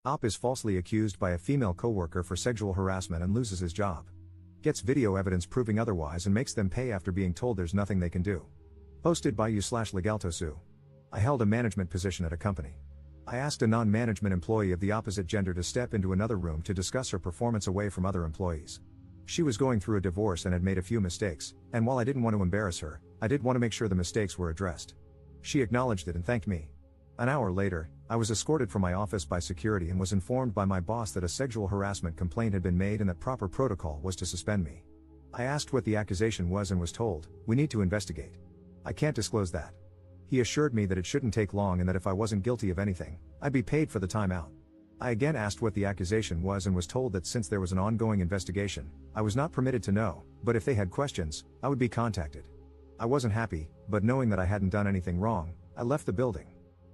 Op is falsely accused by a female coworker for sexual harassment and loses his job. Gets video evidence proving otherwise and makes them pay after being told there's nothing they can do. Posted by you/legaltosu. I held a management position at a company. I asked a non-management employee of the opposite gender to step into another room to discuss her performance away from other employees. She was going through a divorce and had made a few mistakes, and while I didn't want to embarrass her, I did want to make sure the mistakes were addressed. She acknowledged it and thanked me. An hour later, I was escorted from my office by security and was informed by my boss that a sexual harassment complaint had been made and that proper protocol was to suspend me. I asked what the accusation was and was told, "We need to investigate. I can't disclose that." He assured me that it shouldn't take long and that if I wasn't guilty of anything, I'd be paid for the time out. I again asked what the accusation was and was told that since there was an ongoing investigation, I was not permitted to know, but if they had questions, I would be contacted. I wasn't happy, but knowing that I hadn't done anything wrong, I left the building.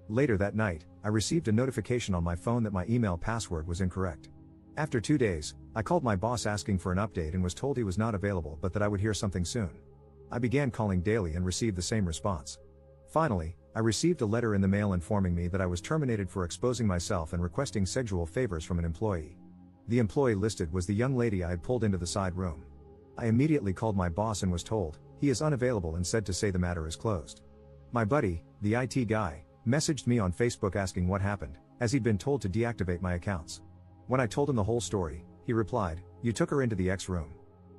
Later that night, I received a notification on my phone that my email password was incorrect. After 2 days, I called my boss asking for an update and was told he was not available but that I would hear something soon. I began calling daily and received the same response. Finally, I received a letter in the mail informing me that I was terminated for exposing myself and requesting sexual favors from an employee. The employee listed was the young lady I had pulled into the side room. I immediately called my boss and was told, he is unavailable and said to say the matter is closed. My buddy, the IT guy, messaged me on Facebook asking what happened, as he'd been told to deactivate my accounts. When I told him the whole story, he replied, "You took her into the X room.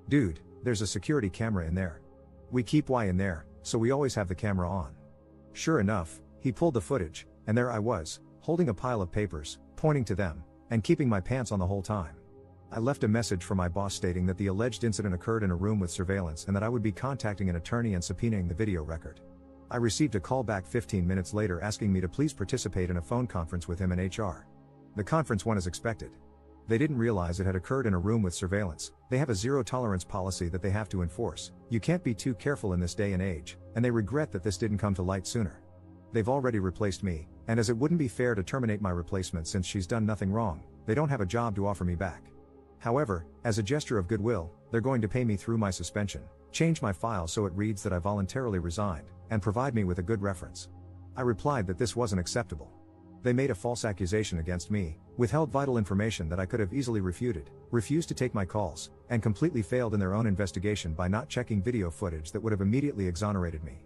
Dude, there's a security camera in there. We keep Y in there, so we always have the camera on." Sure enough, he pulled the footage, and there I was, holding a pile of papers, pointing to them, and keeping my pants on the whole time. I left a message for my boss stating that the alleged incident occurred in a room with surveillance and that I would be contacting an attorney and subpoenaing the video record. I received a call back 15 minutes later asking me to please participate in a phone conference with him and HR. The conference went as expected. They didn't realize it had occurred in a room with surveillance. They have a zero-tolerance policy that they have to enforce. You can't be too careful in this day and age, and they regret that this didn't come to light sooner. They've already replaced me, and as it wouldn't be fair to terminate my replacement since she's done nothing wrong, they don't have a job to offer me back. However, as a gesture of goodwill, they're going to pay me through my suspension, change my file so it reads that I voluntarily resigned, and provide me with a good reference. I replied that this wasn't acceptable. They made a false accusation against me, withheld vital information that I could have easily refuted, refused to take my calls, and completely failed in their own investigation by not checking video footage that would have immediately exonerated me.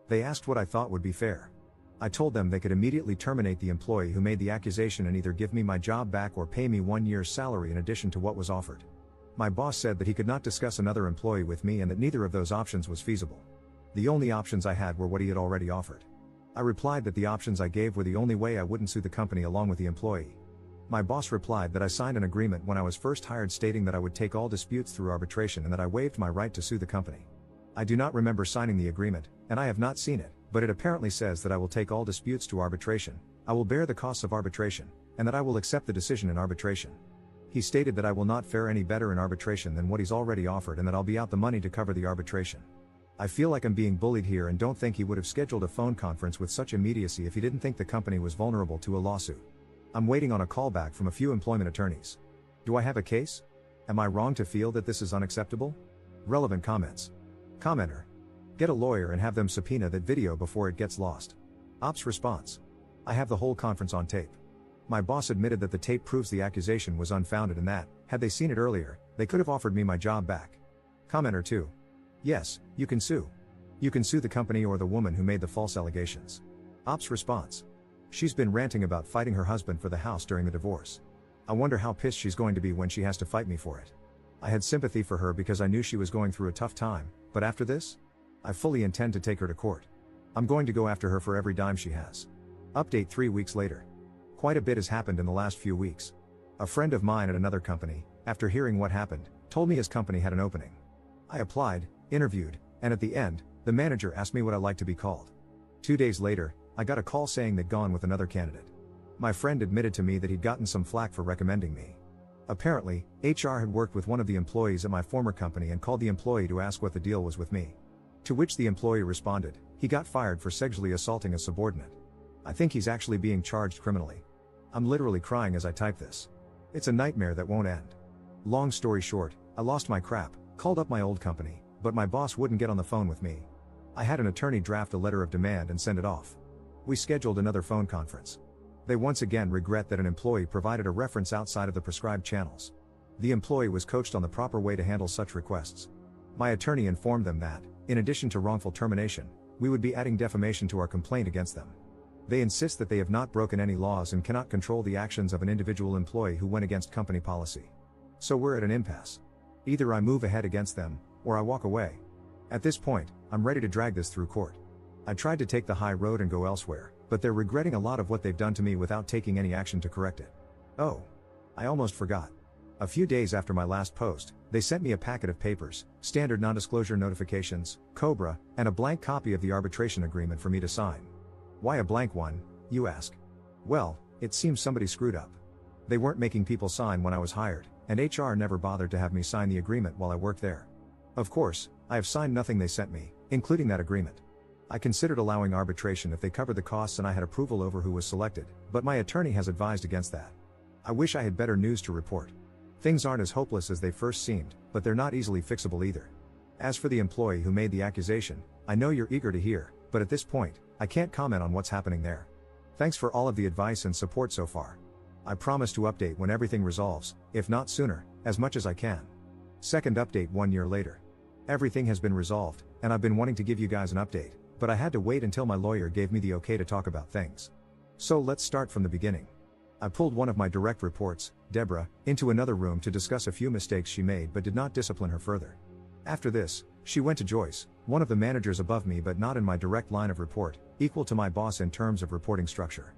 They asked what I thought would be fair. I told them they could immediately terminate the employee who made the accusation and either give me my job back or pay me 1 year's salary in addition to what was offered. My boss said that he could not discuss another employee with me and that neither of those options was feasible. The only options I had were what he had already offered. I replied that the options I gave were the only way I wouldn't sue the company along with the employee. My boss replied that I signed an agreement when I was first hired stating that I would take all disputes through arbitration and that I waived my right to sue the company. I do not remember signing the agreement, and I have not seen it, but it apparently says that I will take all disputes to arbitration, I will bear the costs of arbitration, and that I will accept the decision in arbitration. He stated that I will not fare any better in arbitration than what he's already offered and that I'll be out the money to cover the arbitration. I feel like I'm being bullied here and don't think he would have scheduled a phone conference with such immediacy if he didn't think the company was vulnerable to a lawsuit. I'm waiting on a call back from a few employment attorneys. Do I have a case? Am I wrong to feel that this is unacceptable? Relevant comments. Commenter. Get a lawyer and have them subpoena that video before it gets lost. Ops response. I have the whole conference on tape. My boss admitted that the tape proves the accusation was unfounded and that, had they seen it earlier, they could have offered me my job back. Commenter 2. Yes, you can sue. You can sue the company or the woman who made the false allegations. Ops response. She's been ranting about fighting her husband for the house during the divorce. I wonder how pissed she's going to be when she has to fight me for it. I had sympathy for her because I knew she was going through a tough time, but after this? I fully intend to take her to court. I'm going to go after her for every dime she has. Update 3 weeks later. Quite a bit has happened in the last few weeks. A friend of mine at another company, after hearing what happened, told me his company had an opening. I applied, interviewed, and at the end, the manager asked me what I like to be called. 2 days later, I got a call saying they'd gone with another candidate. My friend admitted to me that he'd gotten some flack for recommending me. Apparently, HR had worked with one of the employees at my former company and called the employee to ask what the deal was with me. To which the employee responded, he got fired for sexually assaulting a subordinate. I think he's actually being charged criminally. I'm literally crying as I type this. It's a nightmare that won't end. Long story short, I lost my crap, called up my old company, but my boss wouldn't get on the phone with me. I had an attorney draft a letter of demand and send it off. We scheduled another phone conference. They once again regret that an employee provided a reference outside of the prescribed channels. The employee was coached on the proper way to handle such requests. My attorney informed them that, in addition to wrongful termination, we would be adding defamation to our complaint against them. They insist that they have not broken any laws and cannot control the actions of an individual employee who went against company policy. So we're at an impasse. Either I move ahead against them, or I walk away. At this point, I'm ready to drag this through court. I tried to take the high road and go elsewhere, but they're regretting a lot of what they've done to me without taking any action to correct it. Oh, I almost forgot. A few days after my last post, they sent me a packet of papers, standard non-disclosure notifications, COBRA, and a blank copy of the arbitration agreement for me to sign. Why a blank one, you ask? Well, it seems somebody screwed up. They weren't making people sign when I was hired, and HR never bothered to have me sign the agreement while I worked there. Of course, I have signed nothing they sent me, including that agreement. I considered allowing arbitration if they covered the costs and I had approval over who was selected, but my attorney has advised against that. I wish I had better news to report. Things aren't as hopeless as they first seemed, but they're not easily fixable either. As for the employee who made the accusation, I know you're eager to hear, but at this point, I can't comment on what's happening there. Thanks for all of the advice and support so far. I promise to update when everything resolves, if not sooner, as much as I can. Second update 1 year later. Everything has been resolved, and I've been wanting to give you guys an update, but I had to wait until my lawyer gave me the okay to talk about things. So let's start from the beginning. I pulled one of my direct reports, Deborah, into another room to discuss a few mistakes she made but did not discipline her further. After this, she went to Joyce, one of the managers above me but not in my direct line of report, equal to my boss in terms of reporting structure.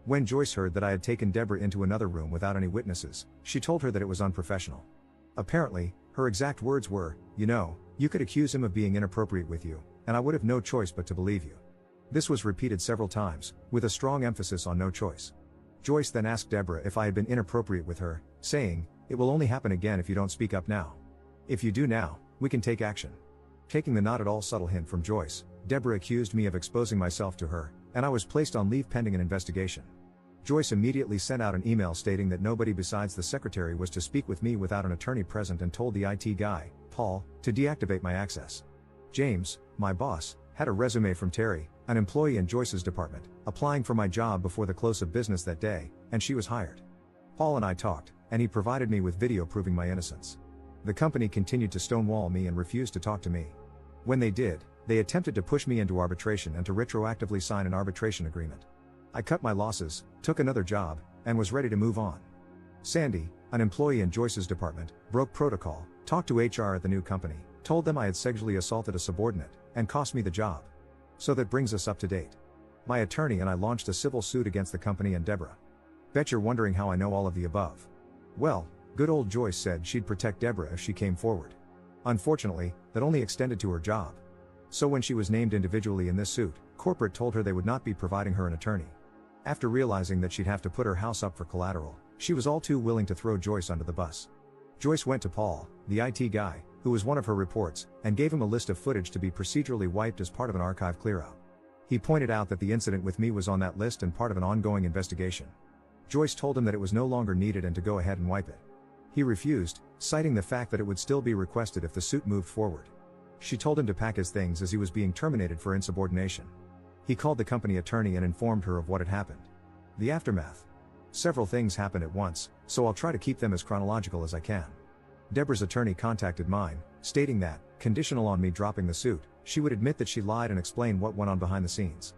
When Joyce heard that I had taken Deborah into another room without any witnesses, she told her that it was unprofessional. Apparently, her exact words were, you could accuse him of being inappropriate with you, and I would have no choice but to believe you. This was repeated several times, with a strong emphasis on no choice. Joyce then asked Deborah if I had been inappropriate with her, saying, "It will only happen again if you don't speak up now. If you do now, we can take action." Taking the not at all subtle hint from Joyce, Deborah accused me of exposing myself to her, and I was placed on leave pending an investigation. Joyce immediately sent out an email stating that nobody besides the secretary was to speak with me without an attorney present and told the IT guy, Paul, to deactivate my access. James, my boss, had a resume from Terry, an employee in Joyce's department, applying for my job before the close of business that day, and she was hired. Paul and I talked, and he provided me with video proving my innocence. The company continued to stonewall me and refused to talk to me. When they did, they attempted to push me into arbitration and to retroactively sign an arbitration agreement. I cut my losses, took another job, and was ready to move on. Sandy, an employee in Joyce's department, broke protocol, talked to HR at the new company, told them I had sexually assaulted a subordinate, and cost me the job. So that brings us up to date. My attorney and I launched a civil suit against the company and Deborah. Bet you're wondering how I know all of the above. Well, good old Joyce said she'd protect Deborah if she came forward. Unfortunately, that only extended to her job. So when she was named individually in this suit, corporate told her they would not be providing her an attorney. After realizing that she'd have to put her house up for collateral, she was all too willing to throw Joyce under the bus. Joyce went to Paul, the IT guy, who was one of her reports, and gave him a list of footage to be procedurally wiped as part of an archive clearout. He pointed out that the incident with me was on that list and part of an ongoing investigation. Joyce told him that it was no longer needed and to go ahead and wipe it. He refused, citing the fact that it would still be requested if the suit moved forward. She told him to pack his things as he was being terminated for insubordination. He called the company attorney and informed her of what had happened. The aftermath. Several things happened at once, so I'll try to keep them as chronological as I can. Deborah's attorney contacted mine, stating that, conditional on me dropping the suit, she would admit that she lied and explain what went on behind the scenes.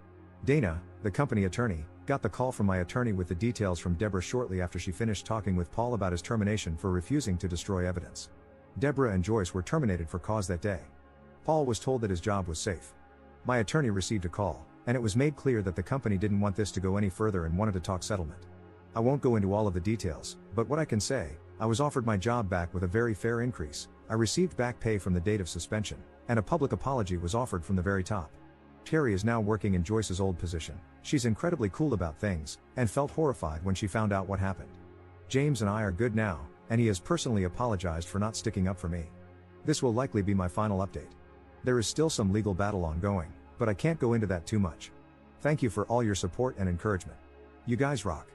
Dana, the company attorney, got the call from my attorney with the details from Deborah shortly after she finished talking with Paul about his termination for refusing to destroy evidence. Deborah and Joyce were terminated for cause that day. Paul was told that his job was safe. My attorney received a call, and it was made clear that the company didn't want this to go any further and wanted to talk settlement. I won't go into all of the details, but what I can say, I was offered my job back with a very fair increase, I received back pay from the date of suspension, and a public apology was offered from the very top. Terry is now working in Joyce's old position. She's incredibly cool about things, and felt horrified when she found out what happened. James and I are good now, and he has personally apologized for not sticking up for me. This will likely be my final update. There is still some legal battle ongoing, but I can't go into that too much. Thank you for all your support and encouragement. You guys rock.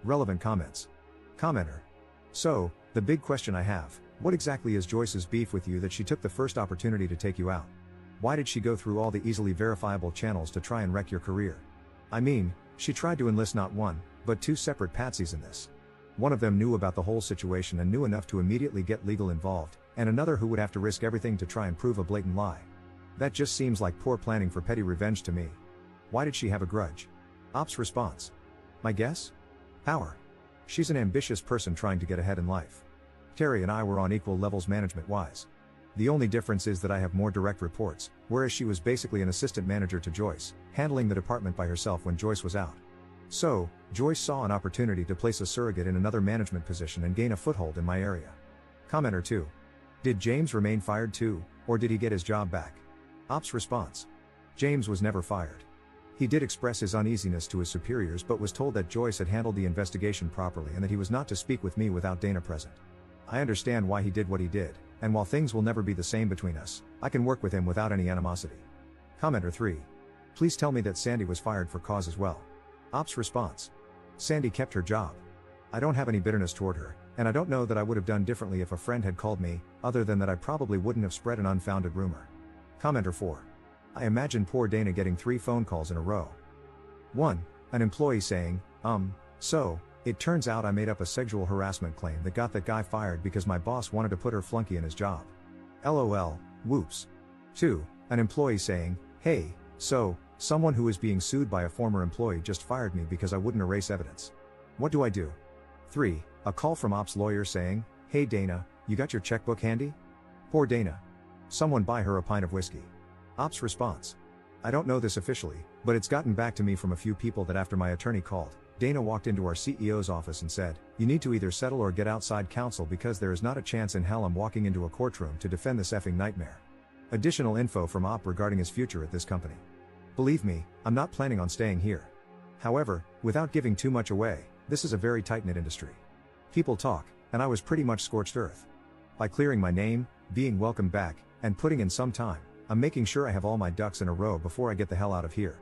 Relevant comments. Commenter. So, the big question I have, what exactly is Joyce's beef with you that she took the first opportunity to take you out? Why did she go through all the easily verifiable channels to try and wreck your career? I mean, She tried to enlist not one, but two separate patsies in this. One of them knew about the whole situation and knew enough to immediately get legal involved, and another who would have to risk everything to try and prove a blatant lie. That just seems like poor planning for petty revenge to me. Why did she have a grudge? Ops response. My guess? Power. She's an ambitious person trying to get ahead in life. Terry and I were on equal levels management-wise. The only difference is that I have more direct reports, whereas she was basically an assistant manager to Joyce, handling the department by herself when Joyce was out. So, Joyce saw an opportunity to place a surrogate in another management position and gain a foothold in my area. Commenter 2. Did James remain fired too, or did he get his job back? Ops response. James was never fired. He did express his uneasiness to his superiors but was told that Joyce had handled the investigation properly and that he was not to speak with me without Dana present. I understand why he did what he did, and while things will never be the same between us, I can work with him without any animosity. Commenter 3. Please tell me that Sandy was fired for cause as well. Ops response. Sandy kept her job. I don't have any bitterness toward her, and I don't know that I would have done differently if a friend had called me, other than that I probably wouldn't have spread an unfounded rumor. Commenter 4. I imagine poor Dana getting 3 phone calls in a row. 1. An employee saying, so, it turns out I made up a sexual harassment claim that got that guy fired because my boss wanted to put her flunky in his job. LOL, whoops. 2. An employee saying, hey, so, someone who is being sued by a former employee just fired me because I wouldn't erase evidence. What do I do? 3. A call from ops lawyer saying, hey Dana, you got your checkbook handy? Poor Dana. Someone buy her a pint of whiskey. Ops response. I don't know this officially, but it's gotten back to me from a few people that after my attorney called, Dana walked into our CEO's office and said, you need to either settle or get outside counsel because there is not a chance in hell I'm walking into a courtroom to defend this effing nightmare. Additional info from Op regarding his future at this company. Believe me, I'm not planning on staying here. However, without giving too much away, this is a very tight-knit industry. People talk, and I was pretty much scorched earth. By clearing my name, being welcomed back, and putting in some time, I'm making sure I have all my ducks in a row before I get the hell out of here.